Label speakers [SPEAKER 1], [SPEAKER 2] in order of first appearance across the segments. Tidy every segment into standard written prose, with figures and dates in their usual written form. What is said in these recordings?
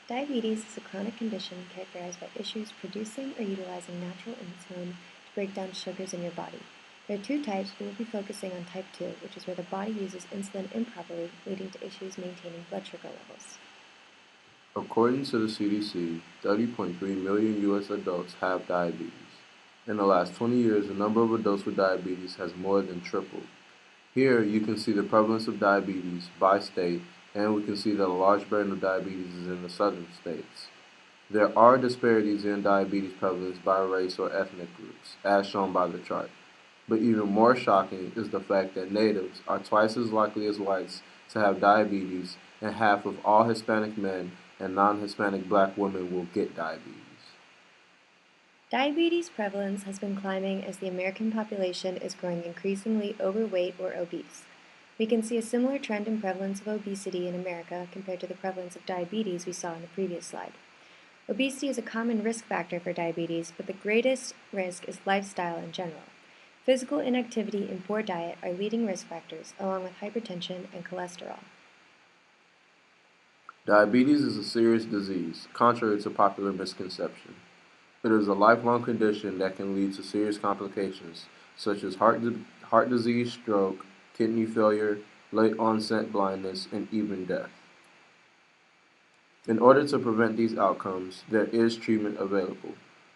[SPEAKER 1] Diabetes is a chronic condition characterized by issues producing or utilizing natural insulin to break down sugars in your body. There are two types, but we'll be focusing on type 2, which is where the body uses insulin improperly, leading to issues maintaining blood sugar levels.
[SPEAKER 2] According to the CDC, 30.3 million U.S. adults have diabetes. In the last 20 years, the number of adults with diabetes has more than tripled. Here, you can see the prevalence of diabetes by state, and we can see that a large burden of diabetes is in the southern states. There are disparities in diabetes prevalence by race or ethnic groups, as shown by the chart. But even more shocking is the fact that natives are twice as likely as whites to have diabetes, and half of all Hispanic men and non-Hispanic black women will get diabetes.
[SPEAKER 1] Diabetes prevalence has been climbing as the American population is growing increasingly overweight or obese. We can see a similar trend in prevalence of obesity in America compared to the prevalence of diabetes we saw in the previous slide. Obesity is a common risk factor for diabetes, but the greatest risk is lifestyle in general. Physical inactivity and poor diet are leading risk factors, along with hypertension and cholesterol.
[SPEAKER 2] Diabetes is a serious disease, contrary to popular misconception. It is a lifelong condition that can lead to serious complications, such as heart disease, stroke, kidney failure, late onset blindness, and even death. In order to prevent these outcomes, there is treatment available.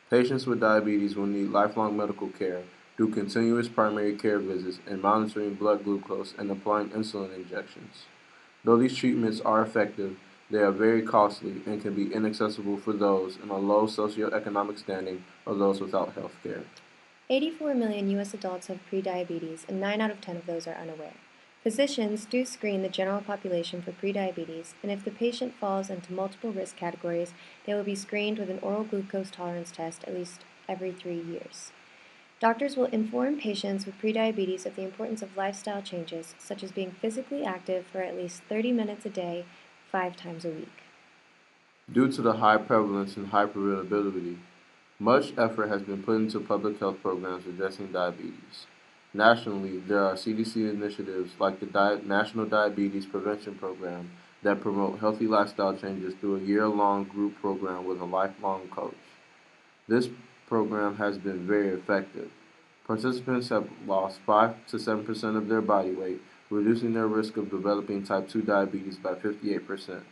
[SPEAKER 2] Patients with diabetes will need lifelong medical care through continuous primary care visits and monitoring blood glucose and applying insulin injections. Though these treatments are effective, they are very costly and can be inaccessible for those in a low socioeconomic standing or those without health care.
[SPEAKER 1] 84 million U.S. adults have prediabetes, and 9 out of 10 of those are unaware. Physicians do screen the general population for prediabetes, and if the patient falls into multiple risk categories, they will be screened with an oral glucose tolerance test at least every 3 years. Doctors will inform patients with prediabetes of the importance of lifestyle changes, such as being physically active for at least 30 minutes a day, 5 times a week.
[SPEAKER 2] Due to the high prevalence and high preventability, much effort has been put into public health programs addressing diabetes. Nationally, there are CDC initiatives like the National Diabetes Prevention Program that promote healthy lifestyle changes through a year-long group program with a lifelong coach. This program has been very effective. Participants have lost 5 to 7% of their body weight, reducing their risk of developing type 2 diabetes by 58%.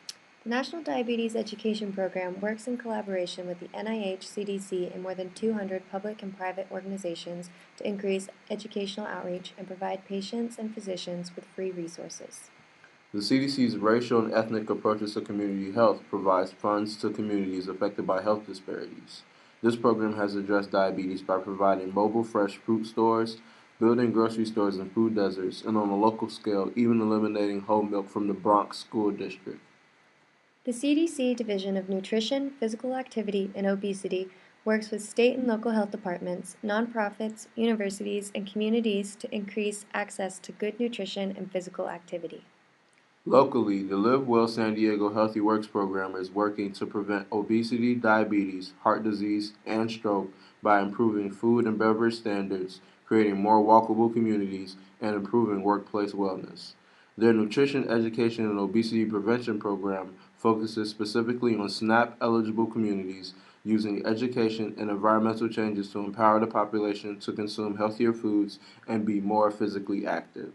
[SPEAKER 1] The National Diabetes Education Program works in collaboration with the NIH, CDC, and more than 200 public and private organizations to increase educational outreach and provide patients and physicians with free resources.
[SPEAKER 2] The CDC's racial and ethnic approaches to community health provides funds to communities affected by health disparities. This program has addressed diabetes by providing mobile fresh fruit stores, building grocery stores in food deserts, and on a local scale, even eliminating whole milk from the Bronx school district.
[SPEAKER 1] The CDC Division of Nutrition, Physical Activity, and Obesity works with state and local health departments, nonprofits, universities, and communities to increase access to good nutrition and physical activity.
[SPEAKER 2] Locally, the Live Well San Diego Healthy Works program is working to prevent obesity, diabetes, heart disease, and stroke by improving food and beverage standards, creating more walkable communities, and improving workplace wellness. Their nutrition education and obesity prevention program focuses specifically on SNAP-eligible communities using education and environmental changes to empower the population to consume healthier foods and be more physically active.